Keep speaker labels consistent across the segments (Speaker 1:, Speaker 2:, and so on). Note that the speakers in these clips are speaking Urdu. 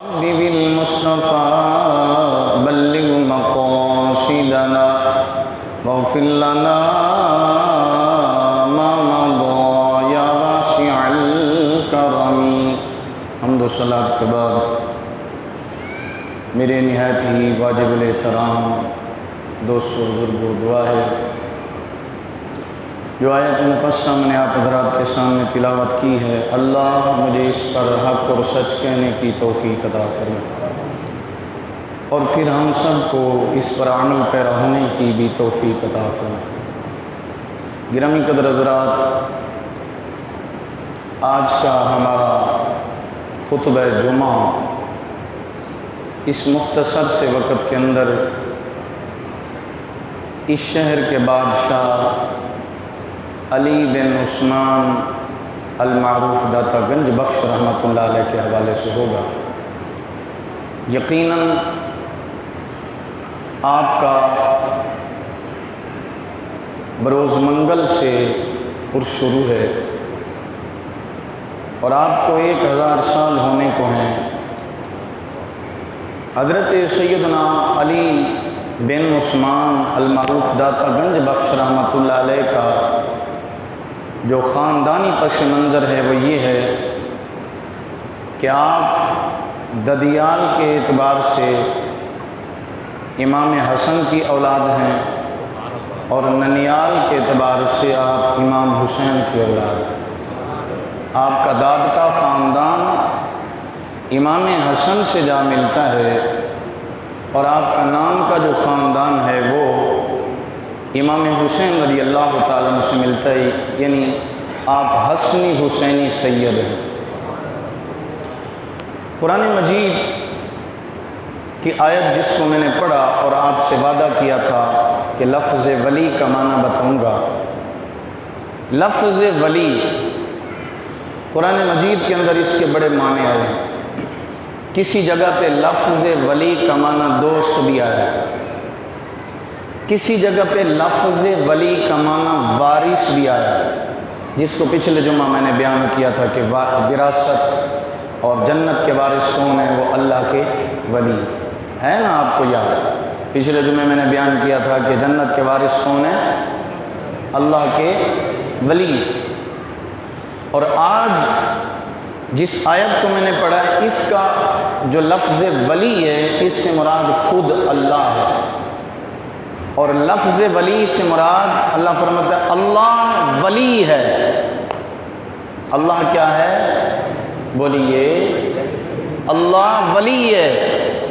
Speaker 1: بالمصطفى بلغ مقاصدنا واغفر لنا ما مضى يا واسع الكرم۔ حمد و صلاۃ کے بعد میرے نہایت ہی واجب الاحترام دوستو بزرگوں دعا ہے جو آیت مقدسہ میں نے آپ حضرات کے سامنے تلاوت کی ہے، اللہ مجھے اس پر حق اور سچ کہنے کی توفیق عطا فرمائے اور پھر ہم سب کو اس پر عمل پیرا ہونے کی بھی توفیق عطا فرمائے۔ گرامی قدر حضرات، آج کا ہمارا خطبہ جمعہ اس مختصر سے وقت کے اندر اس شہر کے بادشاہ علی بن عثمان المعروف داتا گنج بخش رحمۃ اللہ علیہ کے حوالے سے ہوگا۔ یقیناً آپ کا بروز منگل سے عرس شروع ہے اور آپ کو 1000 سال ہونے کو ہیں۔ حضرت سیدنا علی بن عثمان المعروف داتا گنج بخش رحمۃ اللہ علیہ کا جو خاندانی پس منظر ہے وہ یہ ہے کہ آپ ددیال کے اعتبار سے امام حسن کی اولاد ہیں اور ننیال کے اعتبار سے آپ امام حسین کی اولاد ہیں۔ آپ کا داد کا خاندان امام حسن سے جا ملتا ہے اور آپ کا نام کا جو خاندان ہے وہ امام حسین رضی اللہ تعالیٰ عنہ سے ملتا ہے، یعنی آپ حسنی حسینی سید ہیں۔ قرآن مجید کی آیت جس کو میں نے پڑھا اور آپ سے وعدہ کیا تھا کہ لفظ ولی کا معنی بتاؤں گا۔ لفظ ولی قرآن مجید کے اندر اس کے بڑے معنی آئے ہیں۔ کسی جگہ پہ لفظ ولی کا معنی دوست بھی آیا ہے، کسی جگہ پہ لفظ ولی کا معنی وارث بھی آیا ہے، جس کو پچھلے جمعہ میں نے بیان کیا تھا کہ وراثت اور جنت کے وارث کون ہیں؟ وہ اللہ کے ولی ہے نا، آپ کو یاد ہے؟ پچھلے جمعے میں نے بیان کیا تھا کہ جنت کے وارث کون ہیں؟ اللہ کے ولی۔ اور آج جس آیت کو میں نے پڑھا ہے اس کا جو لفظ ولی ہے اس سے مراد خود اللہ ہے، اور لفظ ولی سے مراد اللہ فرماتا ہے اللہ ولی ہے۔ اللہ کیا ہے؟ بولیے، اللہ ولی ہے۔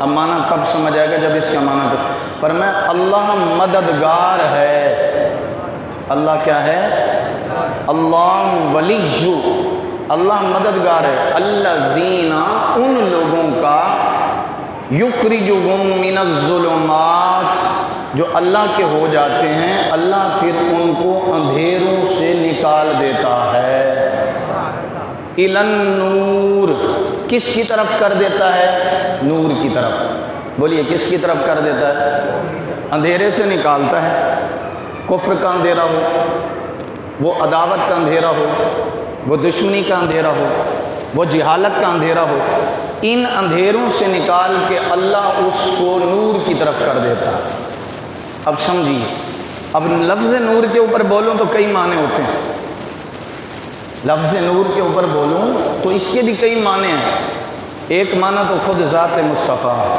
Speaker 1: اب معنی کب سمجھ آئے گا؟ جب اس کا معنی فرمایا اللہ مددگار ہے۔ اللہ کیا ہے؟ اللہ ولی، اللہ مددگار ہے۔ الذین، ان لوگوں کا، یخرجہم من الظلمات، جو اللہ کے ہو جاتے ہیں، اللہ پھر ان کو اندھیروں سے نکال دیتا ہے۔ الی النور، کس کی طرف کر دیتا ہے؟ نور کی طرف۔ بولیے کس کی طرف کر دیتا ہے؟ اندھیرے سے نکالتا ہے۔ کفر کا اندھیرا ہو، وہ عداوت کا اندھیرا ہو، وہ دشمنی کا اندھیرا ہو، وہ جہالت کا اندھیرا ہو، ان اندھیروں سے نکال کے اللہ اس کو نور کی طرف کر دیتا ہے۔ اب سمجھیے، اب لفظ نور کے اوپر بولوں تو کئی معنی ہوتے ہیں۔ لفظ نور کے اوپر بولوں تو اس کے بھی کئی معنی ہیں۔ ایک معنی تو خود ذات مصطفیٰ ہے،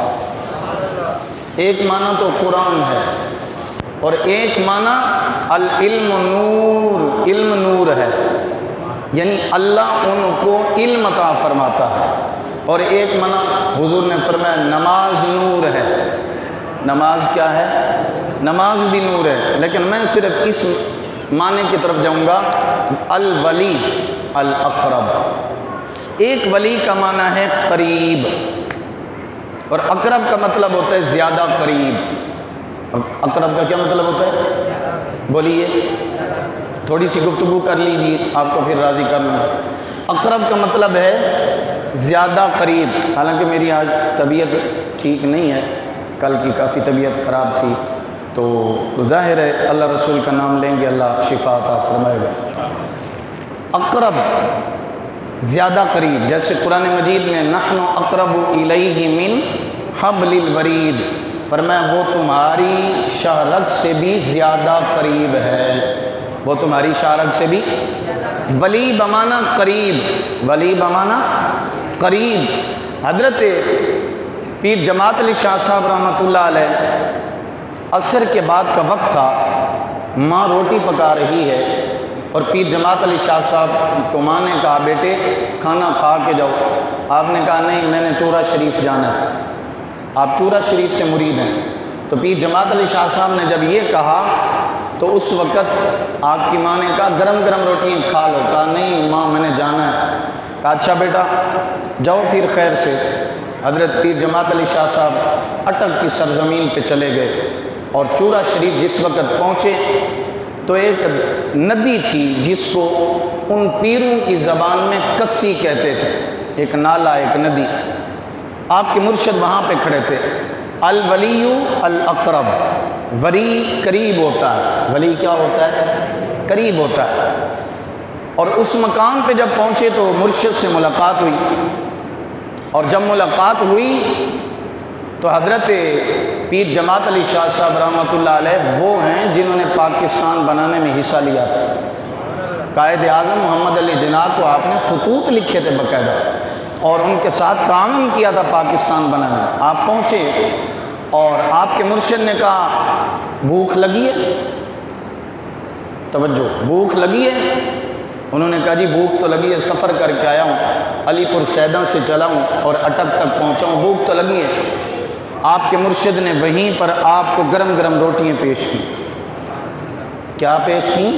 Speaker 1: ایک معنی تو قرآن ہے، اور ایک معنی العلم نور، علم نور ہے، یعنی اللہ ان کو علم عطا فرماتا ہے۔ اور ایک معنی حضور نے فرمایا نماز نور ہے۔ نماز کیا ہے؟ نماز بھی نور ہے، لیکن میں صرف اس معنی کی طرف جاؤں گا، الولی الاقرب۔ ایک ولی کا معنی ہے قریب، اور اقرب کا مطلب ہوتا ہے زیادہ قریب۔ اقرب کا کیا مطلب ہوتا ہے؟ بولیے، تھوڑی سی گفتگو کر لیجیے، آپ کو پھر راضی کر لوں۔ اقرب کا مطلب ہے زیادہ قریب۔ حالانکہ میری آج طبیعت ٹھیک نہیں ہے، کل کی کافی طبیعت خراب تھی، تو ظاہر ہے اللہ رسول کا نام لیں گے اللہ شفا عطا فرمائے گا۔ اقرب زیادہ قریب، جیسے قرآن مجید میں نحن اقرب الیہ من حبل الورید، فرمایا وہ تمہاری شاہ رگ سے بھی زیادہ قریب ہے، وہ تمہاری شاہ رگ سے بھی، ولی بمانا قریب، ولی بمانا قریب۔ حضرت پیر جماعت علی شاہ صاحب رحمۃ اللہ علیہ، عصر کے بعد کا وقت تھا، ماں روٹی پکا رہی ہے اور پیر جماعت علی شاہ صاحب کو ماں نے کہا بیٹے کھانا کھا کے جاؤ۔ آپ نے کہا نہیں میں نے چورا شریف جانا ہے، آپ چورا شریف سے مرید ہیں۔ تو پیر جماعت علی شاہ صاحب نے جب یہ کہا تو اس وقت آپ کی ماں نے کہا گرم گرم روٹیاں کھا لو، کہا نہیں ماں میں نے جانا ہے۔ کہا اچھا بیٹا جاؤ پھر خیر سے۔ حضرت پیر جماعت علی شاہ صاحب اٹک کی سرزمین پہ چلے گئے اور چورا شریف جس وقت پہنچے تو ایک ندی تھی جس کو ان پیروں کی زبان میں کسی کہتے تھے، ایک نالا، ایک ندی۔ آپ کے مرشد وہاں پہ کھڑے تھے۔ الولی الاقرب، ولی قریب ہوتا ہے، ولی کیا ہوتا ہے؟ قریب ہوتا ہے۔ اور اس مقام پہ جب پہنچے تو مرشد سے ملاقات ہوئی، اور جب ملاقات ہوئی تو حضرت پیر جماعت علی شاہ صاحب رحمۃ اللہ علیہ وہ ہیں جنہوں نے پاکستان بنانے میں حصہ لیا تھا۔ قائد اعظم محمد علی جناح کو آپ نے خطوط لکھے تھے باقاعدہ، اور ان کے ساتھ تعاون کیا تھا پاکستان بنانے میں۔ آپ پہنچے اور آپ کے مرشد نے کہا بھوک لگی ہے؟ توجہ، بھوک لگی ہے؟ انہوں نے کہا جی بھوک تو لگی ہے، سفر کر کے آیا ہوں، علی پور سیداں سے چلا ہوں اور اٹک تک پہنچا ہوں، بھوک تو لگی ہے۔ آپ کے مرشد نے وہیں پر آپ کو گرم گرم روٹیاں پیش کی۔ کیا پیش کی؟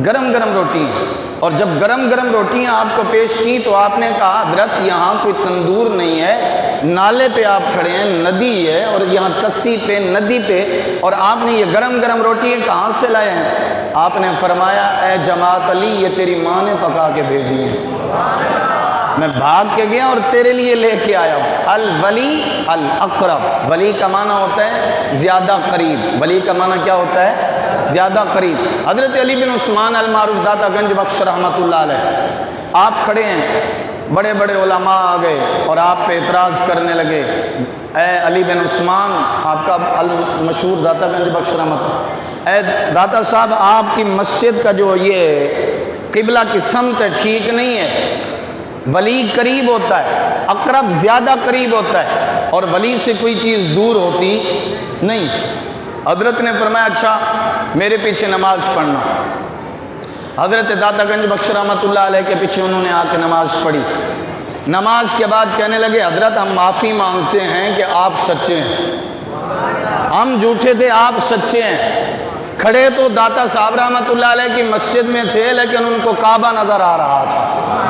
Speaker 1: گرم گرم روٹیاں۔ اور جب گرم گرم روٹیاں آپ کو پیش کی تو آپ نے کہا حضرت یہاں کوئی تندور نہیں ہے، نالے پہ آپ کھڑے ہیں، ندی ہے اور یہاں کسی پہ ندی پہ، اور آپ نے یہ گرم گرم روٹیاں کہاں سے لائے ہیں؟ آپ نے فرمایا اے جماعت علی یہ تیری ماں نے پکا کے بھیجی ہیں، میں بھاگ کے گیا اور تیرے لیے لے کے آیا ہوں۔ الولی الاقرب، ولی کا معنی ہوتا ہے زیادہ قریب، ولی کا معنی کیا ہوتا ہے؟ زیادہ قریب۔ حضرت علی بن عثمان المعروف داتا گنج بخش رحمۃ اللہ علیہ، آپ کھڑے ہیں، بڑے بڑے علماء آ گئے اور آپ پہ اعتراض کرنے لگے، اے علی بن عثمان، آپ کا مشہور داتا گنج بخش رحمۃ اللہ، اے داتا صاحب آپ کی مسجد کا جو یہ قبلہ کی سمت ہے ٹھیک نہیں ہے، ولی قریب ہوتا ہے، اقرب زیادہ قریب ہوتا ہے، اور ولی سے کوئی چیز دور ہوتی نہیں۔ حضرت نے فرمایا اچھا میرے پیچھے نماز پڑھنا۔ حضرت داتا گنج بخش رحمۃ اللہ علیہ کے پیچھے انہوں نے آ کے نماز پڑھی۔ نماز کے بعد کہنے لگے حضرت ہم معافی مانگتے ہیں کہ آپ سچے ہیں، ہم جھوٹے تھے آپ سچے ہیں۔ کھڑے تو داتا صاحب رحمۃ اللہ علیہ کی مسجد میں تھے لیکن ان کو کعبہ نظر آ رہا تھا۔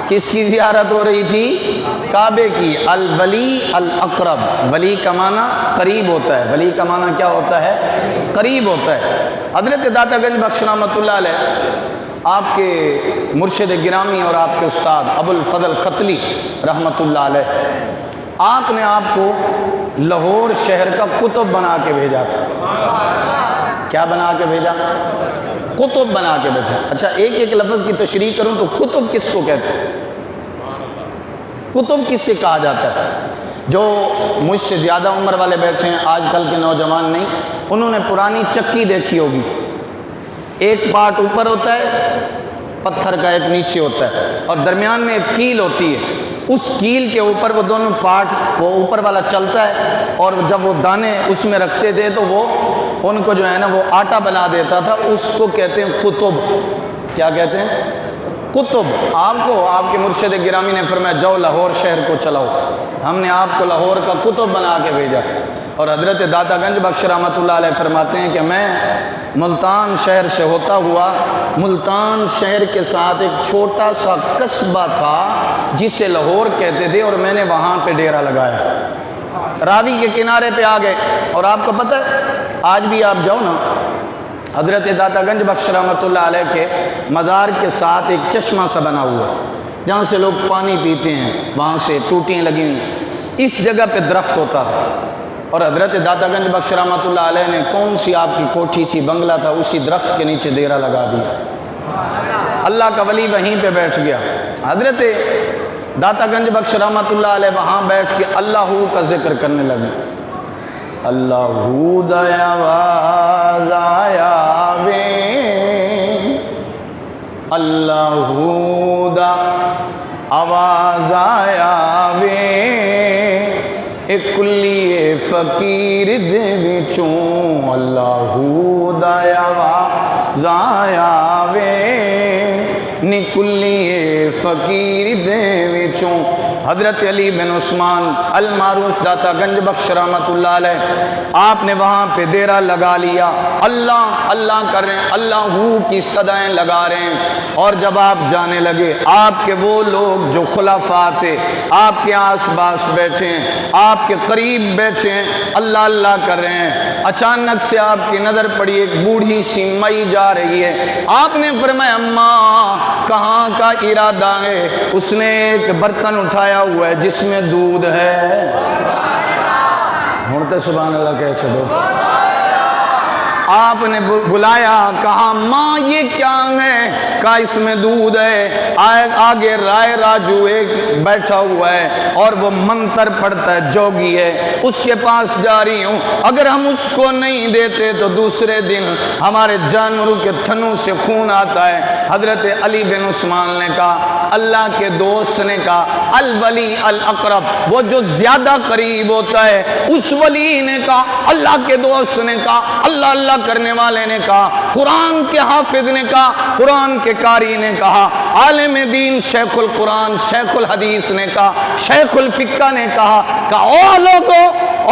Speaker 1: کس کی زیارت ہو رہی تھی؟ کعبے کی۔ الولی الاقرب، ولی کا معنی قریب ہوتا ہے، ولی کا معنی کیا ہوتا ہے؟ قریب ہوتا ہے۔ حضرت داتا گنج بخش رحمۃ اللہ علیہ آپ کے مرشد گرامی اور آپ کے استاد ابو الفضل قتلی رحمۃ اللہ علیہ، آپ نے آپ کو لاہور شہر کا قطب بنا کے بھیجا تھا۔ کیا بنا کے بھیجا؟ قطب بنا کے بھیجا۔ اچھا ایک ایک لفظ کی تشریح کروں تو قطب کس کو کہتے ہیں؟ قطب کس سے کہا جاتا ہے؟ جو مجھ سے زیادہ عمر والے بیٹھے ہیں، آج کل کے نوجوان نہیں، انہوں نے پرانی چکی دیکھی ہوگی، ایک پارٹ اوپر ہوتا ہے پتھر کا، ایک نیچے ہوتا ہے، اور درمیان میں ایک کیل ہوتی ہے، اس کیل کے اوپر وہ دونوں پارٹ، وہ اوپر والا چلتا ہے، اور جب وہ دانے اس میں رکھتے تھے تو وہ ان کو جو ہے نا وہ آٹا بنا دیتا تھا، اس کو کہتے ہیں قطب۔ کیا کہتے ہیں؟ قطب۔ آپ کو آپ کے مرشد گرامی نے فرمایا جاؤ لاہور شہر کو چلاؤ، ہم نے آپ کو لاہور کا قطب بنا کے بھیجا۔ اور حضرت داتا گنج بخش رحمۃ اللہ علیہ فرماتے ہیں کہ میں ملتان شہر سے ہوتا ہوا، ملتان شہر کے ساتھ ایک چھوٹا سا قصبہ تھا جسے لاہور کہتے تھے، اور میں نے وہاں پہ ڈیرا لگایا، راوی کے کنارے پہ آ گئے۔ اور آپ کو پتہ ہے آج بھی آپ جاؤ نا، حضرت داتا گنج بخش رحمۃ اللہ علیہ کے مزار کے ساتھ ایک چشمہ سا بنا ہوا جہاں سے لوگ پانی پیتے ہیں، وہاں سے ٹوٹیاں لگی ہوئی، اس جگہ پہ درخت ہوتا ہے۔ اور حضرت داتا گنج بخش رحمۃ اللہ علیہ نے کون سی آپ کی کوٹھی تھی، بنگلہ تھا، اسی درخت کے نیچے ڈیرا لگا دیا۔ اللہ کا ولی وہیں پہ بیٹھ گیا۔ حضرت داتا گنج بخش رحمتullah علیہ وہاں بیٹھ کے اللہ کا ذکر کرنے لگے. اللہ دا آواز آیا وے، اللہ دا آواز آیا وے، ایک کلی فقیر دے وچوں اللہ دا آواز آیا وے، نکلی فقیر دے وچوں. حضرت علی بن عثمان المعروف داتا گنج بخش رحمتullah علیہ، آپ نے وہاں پہ ڈیرا لگا لیا، اللہ اللہ کر رہے ہیں، اللہ کی صدائیں لگا رہے ہیں. اور جب آپ جانے لگے، آپ کے وہ لوگ جو خلفاء تھے آپ کے آس پاس بیٹھے ہیں، آپ کے قریب بیٹھے ہیں، اللہ اللہ کر رہے ہیں. اچانک سے آپ کی نظر پڑی، ایک بوڑھی سی مئی جا رہی ہے. آپ نے فرمایا اماں کہاں کا ارادہ ہے؟ اس نے ایک برتن اٹھایا ہوا ہے جس میں دودھ ہے. ہونتے سبحان اللہ کہہ چھڑو. آپ نے بلایا، کہا ماں یہ کیا ہے؟ کہا اس میں دودھ ہے. آگے رائے راجو ایک بیٹھا ہوا ہے اور وہ منتر پڑھتا ہے، جوگی ہے، اس کے پاس جا رہی ہوں. اگر ہم اس کو نہیں دیتے تو دوسرے دن ہمارے جانوروں کے تھنوں سے خون آتا ہے. حضرت علی بن عثمان نے کہا، اللہ کے دوست نے کہا، الولی الاقرب، وہ جو زیادہ قریب ہوتا ہے، اس ولی نے کہا، اللہ کے دوست نے کہا، اللہ اللہ کرنے والے نے کہا، قرآن کے حافظ نے کہا، قرآن کے قاری نے کہا، عالم دین شیخ القرآن شیخ الحدیث نے کہا، شیخ الفقہ نے کہا کہ او لوگو،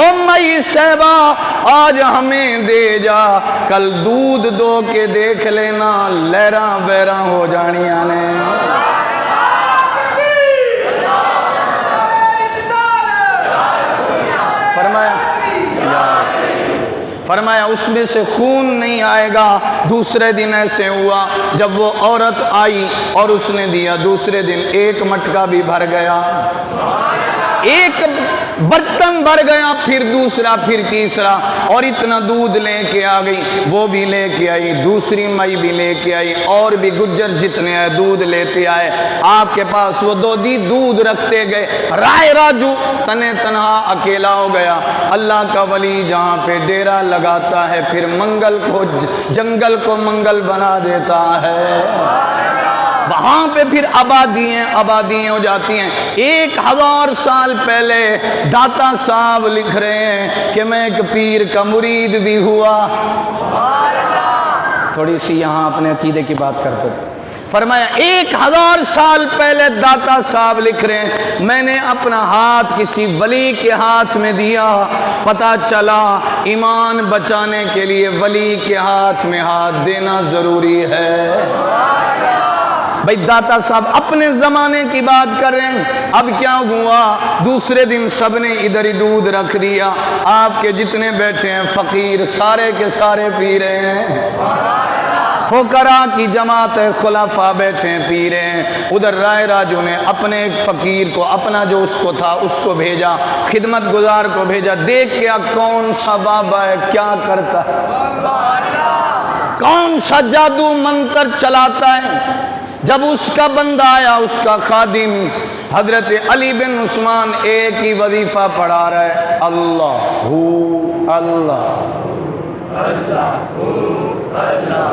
Speaker 1: او مئی صحبہ، آج ہمیں دے جا، کل دودھ دو کے دیکھ لینا، لہراں بیراں ہو جانیاں نے. فرمایا اس میں سے خون نہیں آئے گا. دوسرے دن ایسے ہوا، جب وہ عورت آئی اور اس نے دیا، دوسرے دن ایک مٹکا بھی بھر گیا، ایک برتن بھر گیا، پھر دوسرا، پھر تیسرا، اور اتنا دودھ لے کے آ گئی. وہ بھی لے کے آئی، دوسری مئی بھی لے کے آئی، اور بھی گجر جتنے آئے دودھ لیتے آئے. آپ کے پاس وہ دودھ رکھتے گئے. رائے راجو تنے تنہا اکیلا ہو گیا. اللہ کا ولی جہاں پہ ڈیرا لگاتا ہے، پھر منگل کو، جنگل کو منگل بنا دیتا ہے. وہاں پہ پھر آبادیاں ہو جاتی ہیں. 1000 سال پہلے داتا صاحب لکھ رہے ہیں کہ میں ایک پیر کا مرید بھی ہوا. تھوڑی سی یہاں اپنے عقیدے کی بات کرتے تھے. فرمایا 1000 سال پہلے داتا صاحب لکھ رہے ہیں، میں نے اپنا ہاتھ کسی ولی کے ہاتھ میں دیا، پتا چلا ایمان بچانے کے لیے ولی کے ہاتھ میں ہاتھ دینا ضروری ہے. بھئی داتا صاحب اپنے زمانے کی بات کر رہے ہیں. اب کیا ہوا؟ دوسرے دن سب نے ادھر ہی دودھ رکھ دیا. آپ کے جتنے بیٹھے ہیں فقیر سارے کے سارے پی رہے ہیں. فقراء کی جماعت خلفاء بیٹھے ہیں پی رہے ہیں. ادھر رائے راجو نے اپنے ایک فقیر کو، اپنا جو اس کو تھا اس کو بھیجا، خدمت گزار کو بھیجا، دیکھ کیا کون سا بابا ہے، کیا کرتا ہے، کون سا جادو منتر چلاتا ہے. جب اس کا بندہ آیا، اس کا خادم حضرت علی بن عثمان ایک ہی وظیفہ پڑھا رہا ہے، اللہ اللہ اللہ.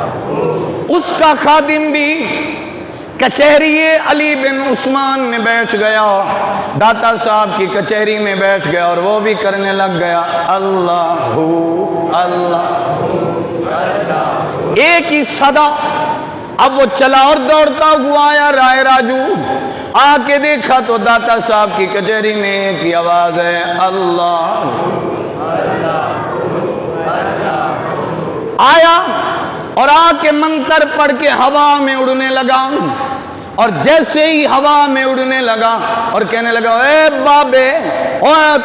Speaker 1: اس کا خادم بھی کچہری علی بن عثمان میں بیٹھ گیا، داتا صاحب کی کچہری میں بیٹھ گیا، اور وہ بھی کرنے لگ گیا اللہ اللہ. ایک ہی صدا. اب وہ چلا اور دوڑتا ہوا آیا. رائے راجو آ کے دیکھا تو داتا صاحب کی کچہری میں ایک ہی آواز ہے، اللہ. آیا اور آ کے منتر پڑھ کے ہوا میں اڑنے لگا، اور جیسے ہی ہوا میں اڑنے لگا اور کہنے لگا، اے بابے،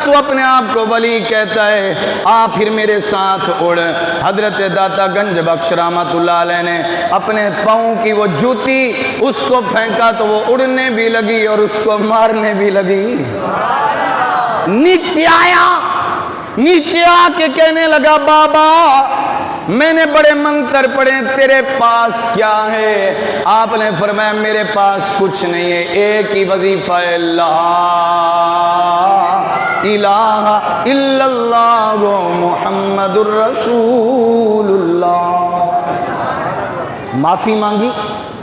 Speaker 1: تو اپنے آپ کو ولی کہتا ہے، آ پھر میرے ساتھ اڑ. حضرت داتا گنج بخش رحمتullah علیہ نے اپنے پاؤں کی وہ جوتی اس کو پھینکا تو وہ اڑنے بھی لگی اور اس کو مارنے بھی لگی. نیچے آیا، نیچے آ کے کہنے لگا، بابا میں نے بڑے منتر پڑھے، تیرے پاس کیا ہے؟ آپ نے فرمایا میرے پاس کچھ نہیں ہے، ایک ہی وظیفہ ہے، لا الہ الا اللہ محمد الرسول اللہ۔ معافی مانگی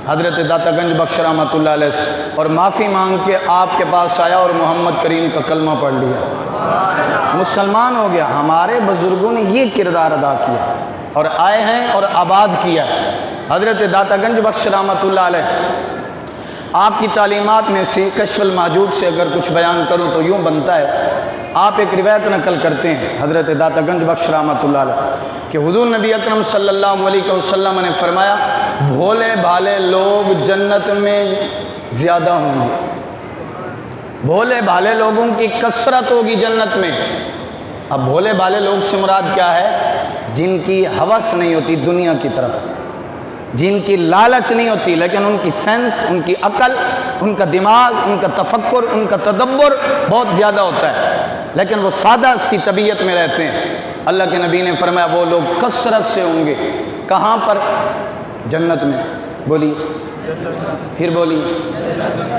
Speaker 1: حضرت داتا گنج بخش رحمۃ اللہ علیہ سے، اور معافی مانگ کے آپ کے پاس آیا اور محمد کریم کا کلمہ پڑھ لیا، مسلمان ہو گیا۔ ہمارے بزرگوں نے یہ کردار ادا کیا اور آئے ہیں اور آباد کیا۔ حضرت داتا گنج بخش رحمۃ اللہ علیہ، آپ کی تعلیمات میں سے کشف المحجوب سے اگر کچھ بیان کروں تو یوں بنتا ہے، آپ ایک روایت نقل کرتے ہیں حضرت داتا گنج بخش رحمۃ اللہ علیہ کہ حضور نبی اکرم صلی اللہ علیہ وسلم نے فرمایا بھولے بھالے لوگ جنت میں زیادہ ہوں گے، بھولے بھالے لوگوں کی کثرت ہوگی جنت میں۔ اب بھولے بھالے لوگ سے مراد کیا ہے؟ جن کی ہوس نہیں ہوتی دنیا کی طرف، جن کی لالچ نہیں ہوتی، لیکن ان کی سینس، ان کی عقل، ان کا دماغ، ان کا تفکر، ان کا تدبر بہت زیادہ ہوتا ہے، لیکن وہ سادہ سی طبیعت میں رہتے ہیں۔ اللہ کے نبی نے فرمایا وہ لوگ کثرت سے ہوں گے، کہاں پر؟ جنت میں۔ بولی پھر بولی۔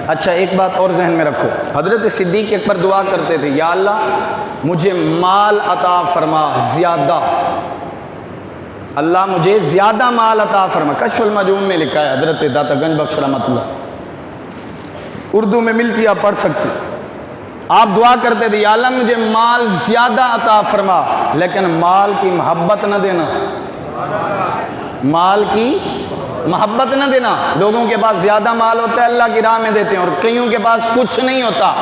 Speaker 1: اچھا ایک بات اور ذہن میں رکھو، حضرت صدیق اکبر دعا کرتے تھے، یا اللہ مجھے مال عطا فرما زیادہ، اللہ مجھے زیادہ مال عطا فرما۔ کشف المحجوب میں لکھا ہے، حضرت داتا گنج بخش رحمۃ اللہ، اردو میں ملتی آپ پڑھ سکتے۔ آپ دعا کرتے تھے یا اللہ مجھے مال زیادہ عطا فرما، لیکن مال کی محبت نہ دینا، مال کی محبت نہ دینا۔ لوگوں کے پاس زیادہ مال ہوتا ہے، اللہ کی راہ میں دیتے ہیں، اور کئیوں کے پاس کچھ نہیں ہوتا۔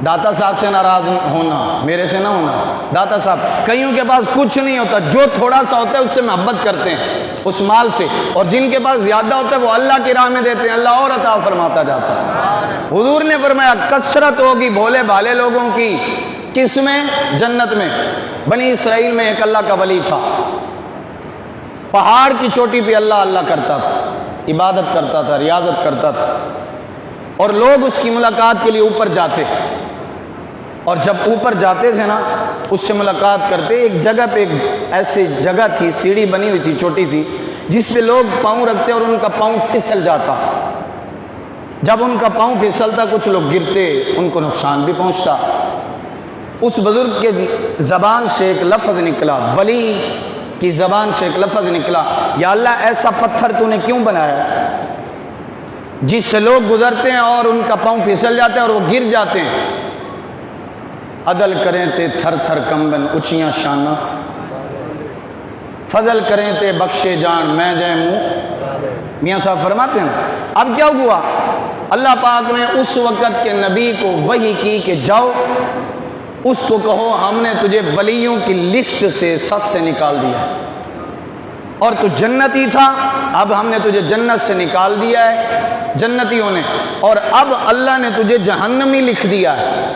Speaker 1: داتا صاحب سے ناراض ہونا، میرے سے نہ ہونا، داتا صاحب کئیوں کے پاس کچھ نہیں ہوتا، جو تھوڑا سا ہوتا ہے اس سے محبت کرتے ہیں اس مال سے، اور جن کے پاس زیادہ ہوتا ہے وہ اللہ کی راہ میں دیتے ہیں، اللہ اور عطا فرماتا جاتا ہے۔ حضور نے فرمایا کثرت ہوگی بھولے بھالے لوگوں کی، کس میں؟ جنت میں۔ بنی اسرائیل میں ایک اللہ کا ولی تھا، پہاڑ کی چوٹی پہ اللہ اللہ کرتا تھا، عبادت کرتا تھا، ریاضت کرتا تھا، اور لوگ اس کی ملاقات کے لیے اوپر جاتے، اور جب اوپر جاتے تھے نا اس سے ملاقات کرتے، ایک جگہ پہ ایک ایسی جگہ تھی، سیڑھی بنی ہوئی تھی چھوٹی سی، جس پہ لوگ پاؤں رکھتے اور ان کا پاؤں پھسل جاتا۔ جب ان کا پاؤں پھسلتا کچھ لوگ گرتے، ان کو نقصان بھی پہنچتا۔ اس بزرگ کے زبان سے ایک لفظ نکلا، ولی کی زبان سے ایک لفظ نکلا، یا اللہ ایسا پتھر تو نے کیوں بنایا جس سے لوگ گزرتے ہیں اور ان کا پاؤں پھسل جاتے ہیں اور وہ گر جاتے ہیں؟ عدل کریں تے تھر تھر کمبن اچیاں شانہ، فضل کریں تے بخشے جان میں جائے منہ۔ میاں صاحب فرماتے ہیں اب کیا ہوا؟ اللہ پاک نے اس وقت کے نبی کو وحی کی کہ جاؤ اس کو کہو ہم نے تجھے ولیوں کی لسٹ سے صف سے نکال دیا ہے، اور تو جنتی تھا، اب ہم نے تجھے جنت سے نکال دیا ہے جنتیوں نے، اور اب اللہ نے تجھے جہنمی لکھ دیا ہے۔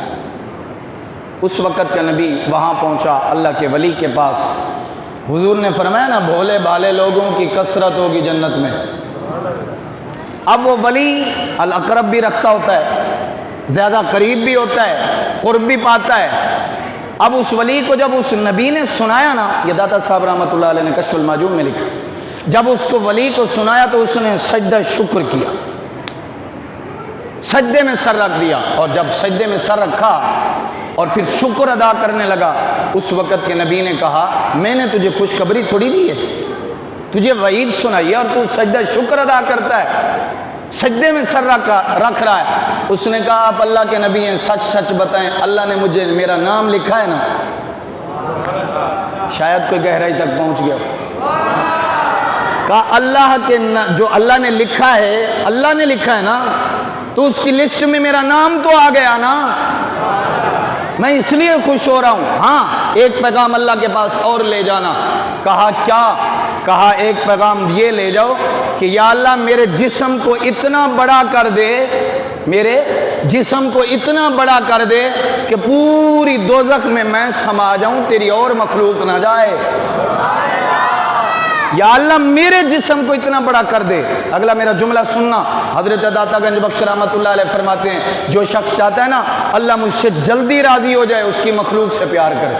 Speaker 1: اس وقت کا نبی وہاں پہنچا اللہ کے ولی کے پاس، حضور نے فرمایا نا بھولے بھالے لوگوں کی کثرت ہوگی جنت میں۔ اب وہ ولی الاقرب بھی رکھتا ہوتا ہے، زیادہ قریب بھی ہوتا ہے، قرب بھی پاتا ہے۔ اب اس ولی کو جب اس نبی نے سنایا نا، یہ داتا صاحب رحمۃ اللہ علیہ نے کشف المحجوب میں لکھا، جب اس کو ولی کو سنایا تو اس نے سجدہ شکر کیا، سجدے میں سر رکھ دیا، اور جب سجدے میں سر رکھا اور پھر شکر ادا کرنے لگا، اس وقت کے نبی نے کہا میں نے تجھے خوشخبری تھوڑی دی ہے، تجھے وعید سنائی ہے اور تو سجدہ شکر ادا کرتا ہے، سجدے میں سر رکھ رہا ہے۔ اس نے کہا آپ اللہ کے نبی ہیں، سچ سچ بتائیں اللہ نے مجھے میرا نام لکھا ہے نا؟ شاید کوئی گہرائی تک پہنچ گیا۔ کہا اللہ کے جو اللہ نے لکھا ہے، اللہ نے لکھا ہے نا، تو اس کی لسٹ میں میرا نام تو آ گیا نا، میں اس لیے خوش ہو رہا ہوں۔ ہاں ایک پیغام اللہ کے پاس اور لے جانا۔ کہا کیا؟ کہا ایک پیغام یہ لے جاؤ کہ یا اللہ میرے جسم کو اتنا بڑا کر دے، میرے جسم کو اتنا بڑا کر دے کہ پوری دوزخ میں سما جاؤں، تیری اور مخلوق نہ جائے۔ یا اللہ میرے جسم کو اتنا بڑا کر دے۔ اگلا میرا جملہ سننا، حضرت داتا گنج بخش رحمۃ اللہ علیہ فرماتے ہیں جو شخص چاہتا ہے نا اللہ مجھ سے جلدی راضی ہو جائے، اس کی مخلوق سے پیار کرے۔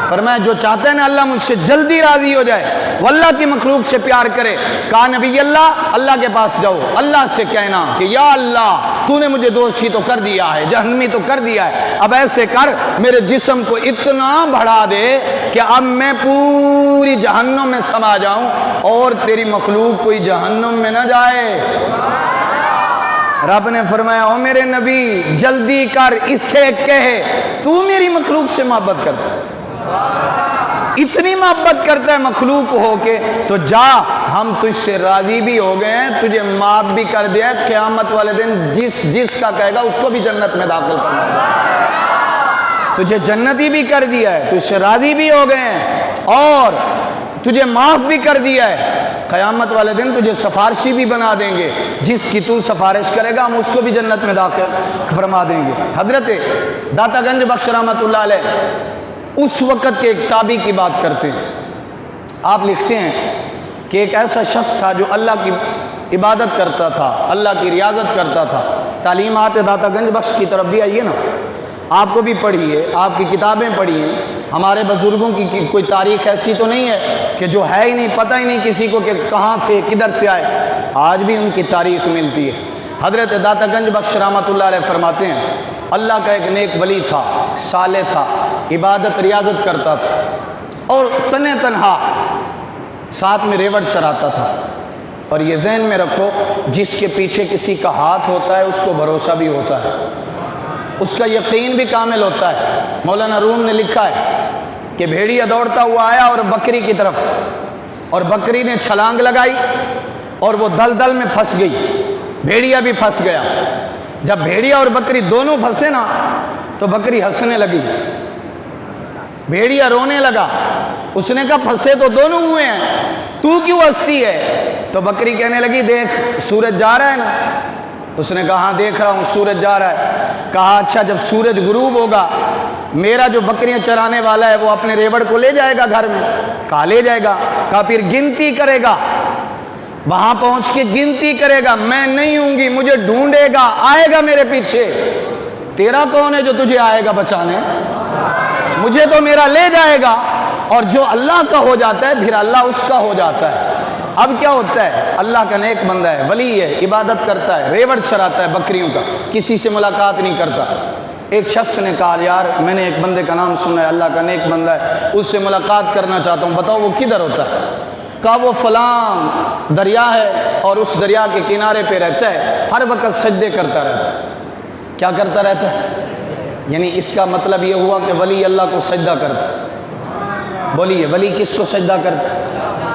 Speaker 1: فرمایا جو چاہتا ہے نا اللہ مجھ سے جلدی راضی ہو جائے، وہ اللہ کی مخلوق سے پیار کرے، کہا نبی اللہ کے پاس جاؤ، اللہ سے کہنا کہ یا اللہ تو نے مجھے دوشی تو کر دیا ہے، جہنمی تو کر دیا ہے، اب ایسے کر میرے جسم کو اتنا بڑھا دے کہ اب میں پوری جہنم میں سما جاؤں اور تیری مخلوق کوئی جہنم میں نہ جائے۔ رب نے فرمایا او میرے نبی جلدی کر، اس سے کہے تو میری مخلوق سے محبت کرتا ہے، اتنی محبت کرتا ہے مخلوق ہو کے، تو جا ہم تجھ سے راضی بھی ہو گئے ہیں، تجھے معاف بھی کر دیا ہے، قیامت والے دن جس کا کہے گا اس کو بھی جنت میں داخل کرنا ہے، تجھے جنتی بھی کر دیا ہے، تجھ سے راضی بھی ہو گئے ہیں اور تجھے معاف بھی کر دیا ہے، قیامت والے دن تجھے سفارشی بھی بنا دیں گے، جس کی تو سفارش کرے گا ہم اس کو بھی جنت میں داخل فرما دیں گے۔ حضرت داتا گنج بخش رحمۃ اللہ علیہ اس وقت کے ایک تابعی کی بات کرتے ہیں، آپ لکھتے ہیں کہ ایک ایسا شخص تھا جو اللہ کی عبادت کرتا تھا، اللہ کی ریاضت کرتا تھا۔ تعلیمات داتا گنج بخش کی طرف بھی آئیے نا، آپ کو بھی پڑھیے، آپ کی کتابیں پڑھیے، ہمارے بزرگوں کی کوئی تاریخ ایسی تو نہیں ہے کہ جو ہے ہی نہیں، پتہ ہی نہیں کسی کو کہ کہاں تھے، کدھر سے آئے، آج بھی ان کی تاریخ ملتی ہے۔ حضرت داتا گنج بخش رحمۃ اللہ علیہ فرماتے ہیں اللہ کا ایک نیک ولی تھا، صالح تھا، عبادت ریاضت کرتا تھا اور تنہا ساتھ میں ریوڑ چراتا تھا، اور یہ ذہن میں رکھو جس کے پیچھے کسی کا ہاتھ ہوتا ہے اس کو بھروسہ بھی ہوتا ہے، اس کا یقین بھی کامل ہوتا ہے۔ مولانا روم نے لکھا ہے کہ بھیڑیا دوڑتا ہوا آیا اور بکری کی طرف، اور بکری نے چھلانگ لگائی اور وہ دلدل میں پھنس گئی، بھیڑیا بھی پھنس گیا۔ جب بھیڑیا اور بکری دونوں پھنسے نا تو بکری ہنسنے لگی، بھیڑیا رونے لگا، اس نے کہا پھنسے تو دونوں ہوئے ہیں، تو کیوں ہنستی ہے؟ تو بکری کہنے لگی دیکھ سورج جا رہا ہے نا، اس نے کہا ہاں دیکھ رہا ہوں سورج جا رہا ہے۔ کہا اچھا جب سورج غروب ہوگا میرا جو بکریاں چرانے والا ہے وہ اپنے ریوڑ کو لے جائے گا گھر میں؟ کہا لے جائے گا۔ کہا پھر گنتی کرے گا، وہاں پہنچ کے گنتی کرے گا، میں نہیں ہوں گی، مجھے ڈھونڈے گا، آئے گا میرے پیچھے۔ تیرا کون ہے جو تجھے آئے گا بچانے؟ مجھے تو میرا لے جائے گا، اور جو اللہ کا ہو جاتا ہے پھر اللہ اس کا ہو جاتا ہے۔ اب کیا ہوتا ہے، اللہ کا نیک بندہ ہے، ولی ہے، عبادت کرتا ہے، ریوڑ چراتا ہے بکریوں کا، کسی سے ملاقات نہیں کرتا۔ ایک شخص نے کہا یار میں نے ایک بندے کا نام سنا ہے، اللہ کا نیک بندہ ہے، اس سے ملاقات کرنا چاہتا ہوں، بتاؤ وہ کدھر ہوتا ہے؟ کہا وہ فلاں دریا ہے اور اس دریا کے کنارے پہ رہتا ہے، ہر وقت سجدے کرتا رہتا ہے۔ کیا کرتا رہتا ہے؟ یعنی اس کا مطلب یہ ہوا کہ ولی اللہ کو سجدہ کرتا ہے۔ بولیے ولی کس کو سجدہ کرتا ہے؟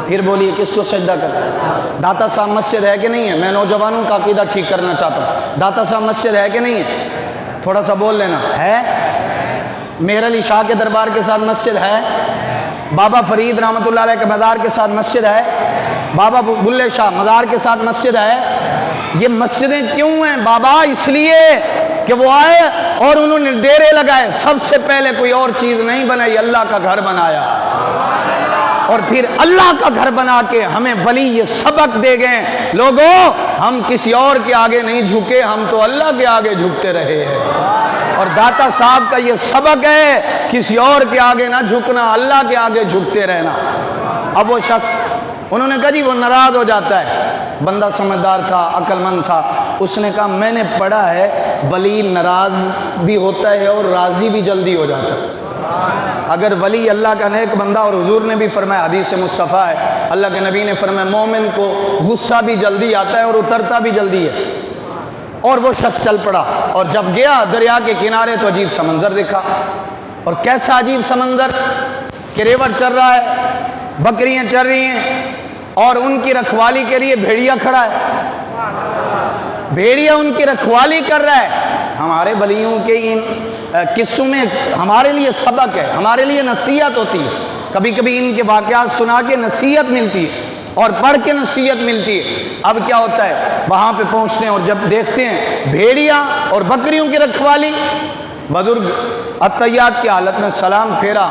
Speaker 1: پھر بولیے کس کو سجدہ کرتا ہے؟ داتا صاحب مسجد ہے کہ نہیں ہے؟ میں نوجوانوں کا عقیدہ ٹھیک کرنا چاہتا ہوں، داتا صاحب مسجد ہے کہ نہیں ہے؟ تھوڑا سا بول لینا ہے۔ مہر علی شاہ کے دربار کے ساتھ مسجد ہے، بابا فرید رحمۃ اللہ علیہ کے مزار کے ساتھ مسجد ہے، بابا بلے شاہ مزار کے ساتھ مسجد ہے۔ یہ مسجدیں کیوں ہیں بابا؟ اس لیے کہ وہ آئے اور انہوں نے ڈیرے لگائے، سب سے پہلے کوئی اور چیز نہیں بنائی، اللہ کا گھر بنایا، اور پھر اللہ کا گھر بنا کے ہمیں ولی یہ سبق دے گئے لوگوں ہم کسی اور کے آگے نہیں جھکے، ہم تو اللہ کے آگے جھکتے رہے ہیں، اور داتا صاحب کا یہ سبق ہے کسی اور کے آگے نہ جھکنا، اللہ کے آگے جھکتے رہنا۔ اب وہ شخص انہوں نے کہا جی وہ ناراض ہو جاتا ہے، بندہ سمجھدار تھا، عقل مند تھا، اس نے کہا میں نے پڑھا ہے ولی ناراض بھی ہوتا ہے اور راضی بھی جلدی ہو جاتا ہے۔ اگر ولی اللہ کا نیک بندہ، اور حضور نے بھی فرمایا حدیث مصطفیٰ ہے، اللہ کے نبی نے فرمایا مومن کو غصہ بھی جلدی آتا ہے اور اترتا بھی جلدی ہے۔ اور وہ شخص چل پڑا، اور جب گیا دریا کے کنارے تو عجیب سا منظر دیکھا، اور کیسا عجیب سا منظر کہ ریوڑ چل رہا ہے، بکریاں چل رہی ہیں، اور ان کی رکھوالی کے لیے بھیڑیا کھڑا ہے، بھیڑیا ان کی رکھوالی کر رہا ہے۔ ہمارے ولیوں کے ان قصوں میں ہمارے لیے سبق ہے، ہمارے لیے نصیحت ہوتی ہے، کبھی کبھی ان کے واقعات سنا کے نصیحت ملتی ہے اور پڑھ کے نصیحت ملتی ہے۔ اب کیا ہوتا ہے، وہاں پہ پہنچتے ہیں اور جب دیکھتے ہیں بھیڑیا اور بکریوں کی رکھوالی، بزرگ اتحیات کی حالت میں سلام پھیرا،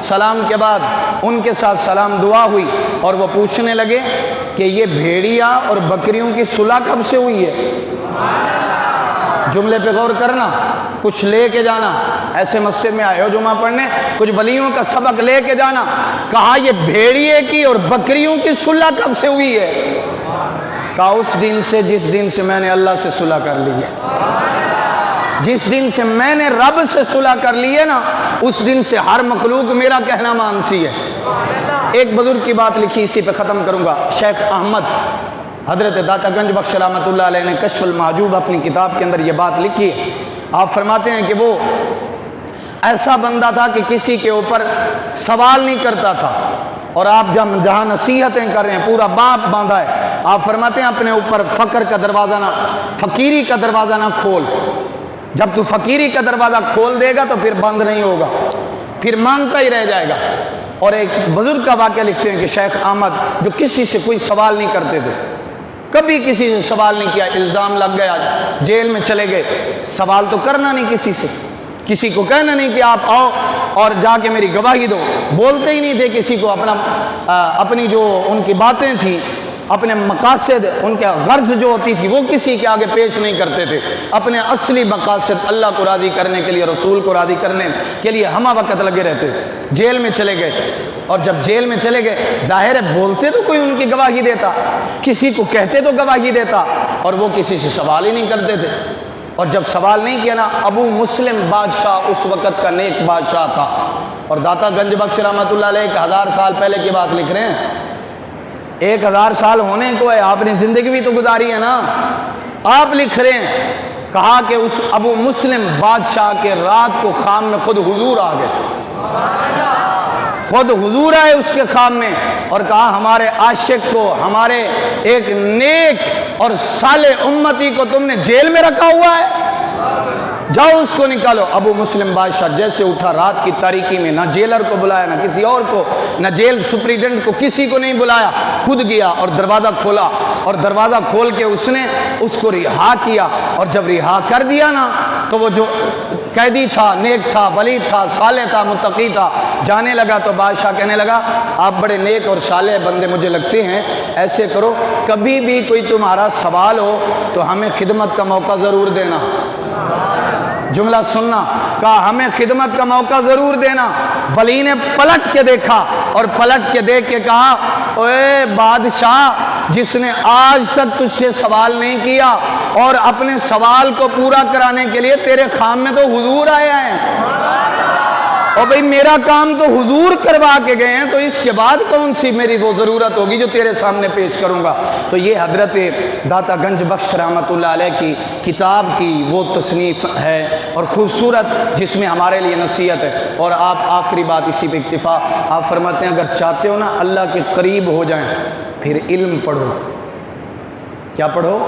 Speaker 1: سلام کے بعد ان کے ساتھ سلام دعا ہوئی، اور وہ پوچھنے لگے کہ یہ بھیڑیا اور بکریوں کی صلح کب سے ہوئی ہے؟ جملے پہ غور کرنا، کچھ لے کے جانا، ایسے مسجد میں آئے ہو جمعہ پڑھنے، کچھ ولیوں کا سبق لے کے جانا۔ کہا یہ بھیڑیے کی اور بکریوں کی صلح کب سے ہوئی ہے؟ کہا اس دن سے جس دن سے میں نے اللہ سے صلح کر لی ہے، جس دن سے میں نے رب سے صلح کر لی ہے نا، اس دن سے ہر مخلوق میرا کہنا مانتی ہے۔ ایک بزرگ کی بات لکھی، اسی پہ ختم کروں گا، شیخ احمد حضرت داتا گنج بخش رحمۃ اللہ علیہ نے کشف المحجوب اپنی کتاب کے اندر یہ بات لکھی ہے۔ آپ فرماتے ہیں کہ وہ ایسا بندہ تھا کہ کسی کے اوپر سوال نہیں کرتا تھا، اور آپ جہاں نصیحتیں کر رہے ہیں، پورا باپ باندھا ہے، آپ فرماتے ہیں اپنے اوپر فقر کا دروازہ نہ، فقیری کا دروازہ نہ کھول۔ جب تو فقیری کا دروازہ کھول دے گا تو پھر بند نہیں ہوگا، پھر مانگتا ہی رہ جائے گا۔ اور ایک بزرگ کا واقعہ لکھتے ہیں کہ شیخ احمد جو کسی سے کوئی سوال نہیں کرتے تھے، کبھی کسی سے سوال نہیں کیا، الزام لگ گیا، جیل میں چلے گئے، سوال تو کرنا نہیں کسی سے، کسی کو کہنا نہیں کہ آپ آؤ اور جا کے میری گواہی دو، بولتے ہی نہیں تھے کسی کو، اپنی جو ان کی باتیں تھیں، اپنے مقاصد، ان کے غرض جو ہوتی تھی وہ کسی کے آگے پیش نہیں کرتے تھے، اپنے اصلی مقاصد اللہ کو راضی کرنے کے لیے، رسول کو راضی کرنے کے لیے ہمہ وقت لگے رہتے۔ جیل میں چلے گئے، اور جب جیل میں چلے گئے، ظاہر ہے بولتے تو کوئی ان کی گواہی دیتا، کسی کو کہتے تو گواہی دیتا، اور وہ کسی سے سوال ہی نہیں کرتے تھے۔ اور جب سوال نہیں کیا نا، ابو مسلم بادشاہ اس وقت کا نیک بادشاہ تھا، اور داتا گنج بخش رحمۃ اللہ علیہ 1000 سال پہلے کی بات لکھ رہے ہیں، 1000 سال ہونے کو ہے، آپ نے زندگی بھی تو گزاری ہے نا، آپ لکھ رہے ہیں، کہا کہ اس ابو مسلم بادشاہ کے رات کو خواب میں خود حضور آ گئے، خود حضور آئے اس کے خواب میں، اور کہا ہمارے عاشق کو، ہمارے ایک نیک اور صالح امتی کو تم نے جیل میں رکھا ہوا ہے، جاؤ اس کو نکالو۔ ابو مسلم بادشاہ جیسے اٹھا، رات کی تاریکی میں، نہ جیلر کو بلایا، نہ کسی اور کو، نہ جیل سپریڈنٹ کو، کسی کو نہیں بلایا، خود گیا اور دروازہ کھولا، اور دروازہ کھول کے اس نے اس کو رہا کیا، اور جب رہا کر دیا نا، تو وہ جو قیدی تھا، نیک تھا، ولی تھا، صالح تھا، متقی تھا، جانے لگا تو بادشاہ کہنے لگا آپ بڑے نیک اور صالح بندے مجھے لگتے ہیں، ایسے کرو کبھی بھی کوئی تمہارا سوال ہو تو ہمیں خدمت کا موقع ضرور دینا۔ جملہ سننا، کہا ہمیں خدمت کا موقع ضرور دینا۔ ولی نے پلٹ کے دیکھا، اور پلٹ کے دیکھ کے کہا اے بادشاہ، جس نے آج تک تجھ سے سوال نہیں کیا اور اپنے سوال کو پورا کرانے کے لیے تیرے خواب میں تو حضور آئے ہیں، اور بھئی میرا کام تو حضور کروا کے گئے ہیں، تو اس کے بعد کون سی میری وہ ضرورت ہوگی جو تیرے سامنے پیش کروں گا۔ تو یہ حضرت داتا گنج بخش رحمۃ اللہ علیہ کی کتاب کی وہ تصنیف ہے اور خوبصورت، جس میں ہمارے لیے نصیحت ہے۔ اور آپ آخری بات اسی پہ اکتفا، آپ فرماتے ہیں اگر چاہتے ہو نا اللہ کے قریب ہو جائیں، پھر علم پڑھو۔ کیا پڑھو؟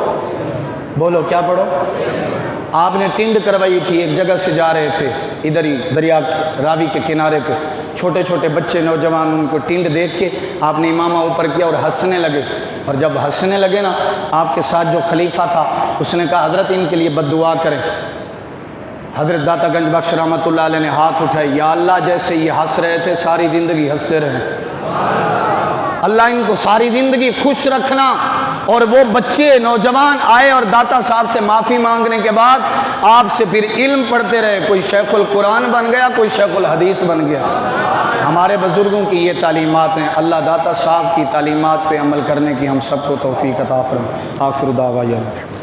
Speaker 1: بولو کیا پڑھو؟ آپ نے ٹنڈ کروائی تھی، ایک جگہ سے جا رہے تھے، ادھر ہی دریا راوی کے کنارے پہ، چھوٹے چھوٹے بچے نوجوان، ان کو ٹنڈ دیکھ کے آپ نے امامہ اوپر کیا اور ہنسنے لگے، اور جب ہنسنے لگے نا، آپ کے ساتھ جو خلیفہ تھا اس نے کہا حضرت ان کے لیے بد دعا کریں۔ حضرت داتا گنج بخش رحمۃ اللہ علیہ نے ہاتھ اٹھائے، یا اللہ جیسے یہ ہنس رہے تھے ساری زندگی ہنستے رہیں، اللہ ان کو ساری زندگی خوش رکھنا۔ اور وہ بچے نوجوان آئے اور داتا صاحب سے معافی مانگنے کے بعد آپ سے پھر علم پڑھتے رہے، کوئی شیخ القرآن بن گیا، کوئی شیخ الحدیث بن گیا۔ ہمارے بزرگوں کی یہ تعلیمات ہیں، اللہ داتا صاحب کی تعلیمات پہ عمل کرنے کی ہم سب کو توفیق عطا فرمائے۔ آخر دعوانا